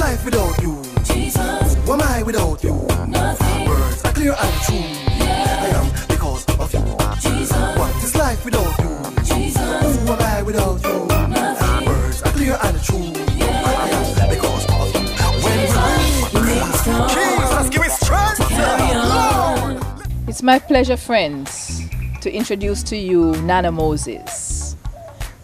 life without you? Jesus. Who am I without you? Nothing. Words are clear and true. Yeah. I am because of you. Jesus. What is life without you? Jesus. Who am I without you? Nothing. Words are clear and true. Yeah. I am because of you. When Jesus, give me strength. It's my pleasure, friends, to introduce to you Nana Moses,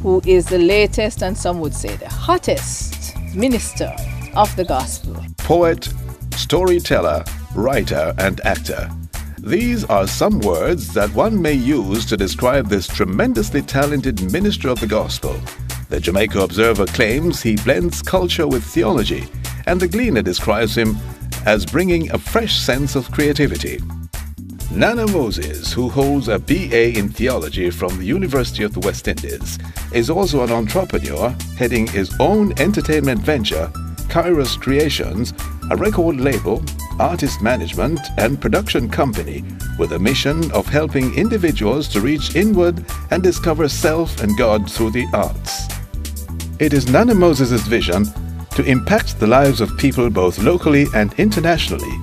who is the latest and some would say the hottest minister of the gospel. Poet, storyteller, writer, and actor. These are some words that one may use to describe this tremendously talented minister of the gospel. The Jamaica Observer claims he blends culture with theology, and the Gleaner describes him as bringing a fresh sense of creativity. Nana Moses, who holds a BA in theology from the University of the West Indies, is also an entrepreneur heading his own entertainment venture, Kairos Creations, a record label, artist management and production company with a mission of helping individuals to reach inward and discover self and God through the arts. It is Nana Moses' vision to impact the lives of people both locally and internationally,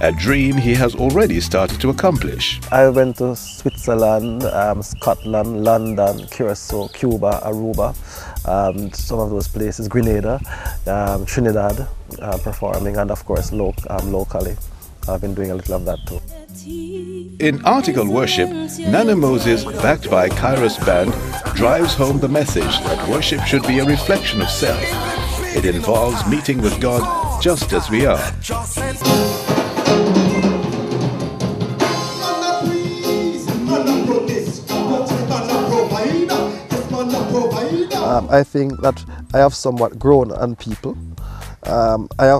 a dream he has already started to accomplish. I went to Switzerland, Scotland, London, Curacao, Cuba, Aruba, some of those places, Grenada, Trinidad, performing, and of course locally. I've been doing a little of that too. In Article Worship, Nana Moses, backed by Kairos Band, drives home the message that worship should be a reflection of self. It involves meeting with God just as we are. I think that I have somewhat grown on people. I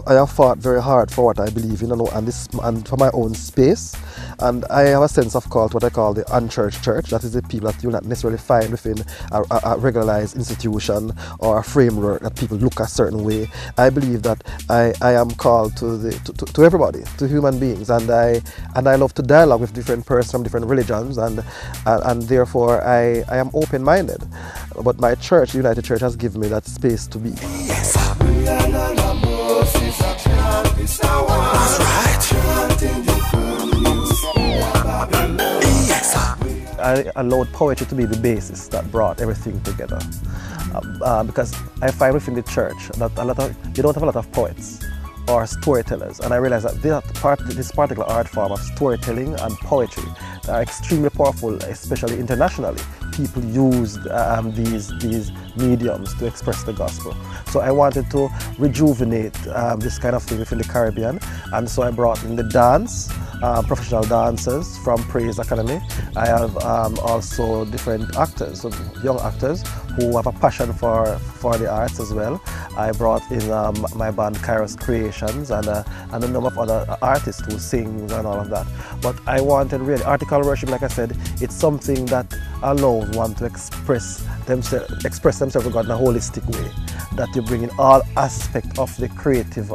have fought very hard for what I believe in and for my own space, and I have a sense of call to what I call the unchurched church. That is the people that you'll not necessarily find within a regularized institution or a framework that people look a certain way. I believe that I am called to everybody, to human beings, and I love to dialogue with different persons from different religions, and therefore I am open-minded. But my church, the United Church, has given me that space to be. Yes. I allowed poetry to be the basis that brought everything together, because I find within the church that you don't have a lot of poets or storytellers, and I realized that this particular art form of storytelling and poetry are extremely powerful, especially internationally. People use these mediums to express the gospel. So I wanted to rejuvenate this kind of thing within the Caribbean, and so I brought in the dance, professional dancers from Praise Academy. I have also different actors, young actors who have a passion for the arts as well. I brought in my band Kairos Creations and a number of other artists who sing and all of that. But I wanted really, Article Worship, like I said, it's something that allows one to express themselves to God in a holistic way, that you bring in all aspects of the creative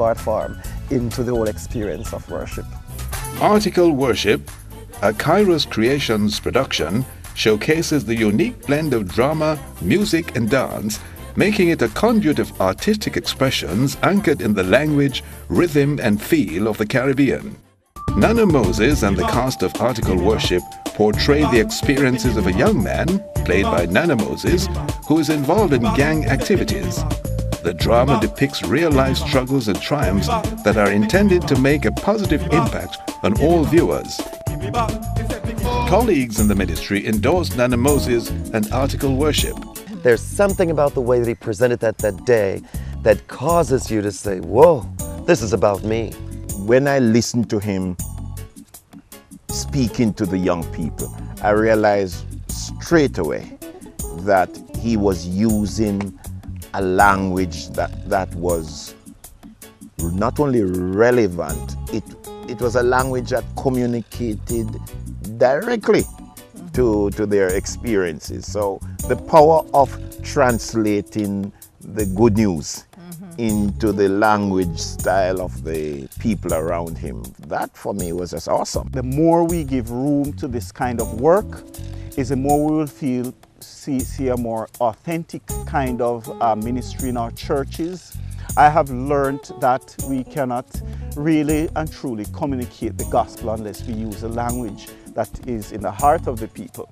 art form into the whole experience of worship. Article Worship, a Kairos Creations production, showcases the unique blend of drama, music and dance, making it a conduit of artistic expressions anchored in the language, rhythm and feel of the Caribbean. Nana Moses and the cast of Article Worship portray the experiences of a young man, played by Nana Moses, who is involved in gang activities. The drama depicts real-life struggles and triumphs that are intended to make a positive impact on all viewers. Colleagues in the ministry endorsed Nana Moses and Article Worship. There's something about the way that he presented that day that causes you to say, whoa, this is about me. When I listened to him speaking to the young people, I realized straight away that he was using a language that was not only relevant, it was a language that communicated directly to their experiences. So the power of translating the good news into the language style of the people around him, that for me was just awesome. The more we give room to this kind of work, is the more we will see a more authentic kind of ministry in our churches, I have learned that we cannot really and truly communicate the gospel unless we use a language that is in the heart of the people.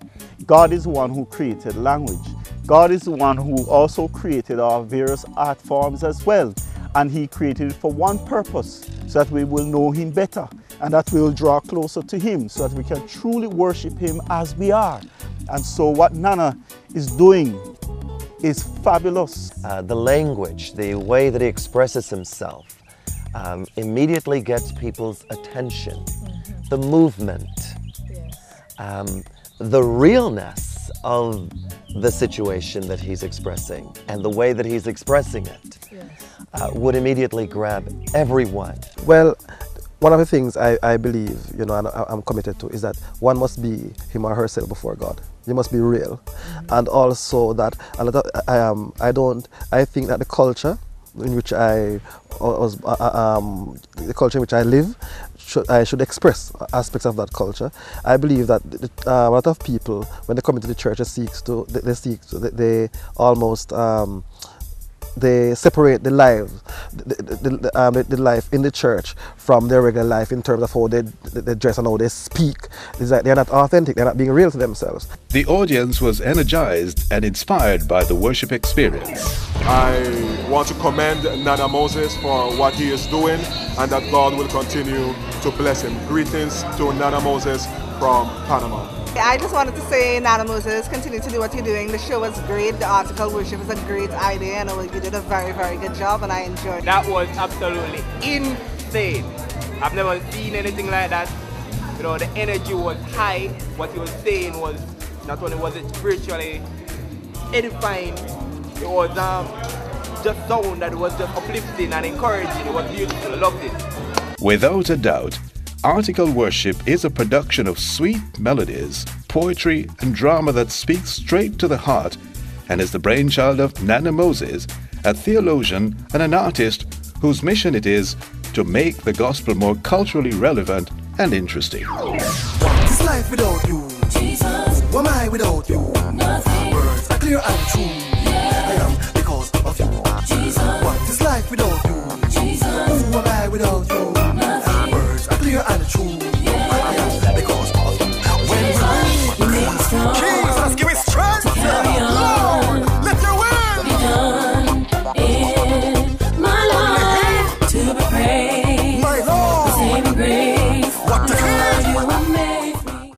God is the one who created language. God is the one who also created our various art forms as well. And He created it for one purpose, so that we will know Him better and that we will draw closer to Him, so that we can truly worship Him as we are. And so what Nana is doing is fabulous. The language, the way that he expresses himself, immediately gets people's attention. The movement, the realness of the situation that he's expressing and the way that he's expressing it would immediately grab everyone. Well, one of the things I believe, you know, and I'm committed to, is that one must be him or herself before God. You must be real. And also that a lot of, I think that the culture in which the culture in which I live, I should express aspects of that culture. I believe that a lot of people, when they come into the church, they separate the life in the church from their regular life in terms of how they dress and how they speak. It's like they're not authentic, they're not being real to themselves. The audience was energized and inspired by the worship experience. I want to commend Nana Moses for what he is doing, and that God will continue to bless him. Greetings to Nana Moses from Panama. I just wanted to say, Nana Moses, continue to do what you're doing. The show was great. The Article Worship is a great idea, and you did a very, very good job, and I enjoyed it. That was absolutely insane. I've never seen anything like that. You know, the energy was high. What he was saying was, not only was it spiritually edifying, it was just sound that was just uplifting and encouraging. It was beautiful. I loved it. Without a doubt, Article Worship is a production of sweet melodies, poetry and drama that speaks straight to the heart, and is the brainchild of Nana Moses, a theologian and an artist whose mission it is to make the gospel more culturally relevant and interesting. What is life without you? Jesus. Who am I without you? Nothing. Words are clear and true. I am because of you. Jesus. What is life without you? Jesus. Who am I without you? Nothing. Words are clear and true.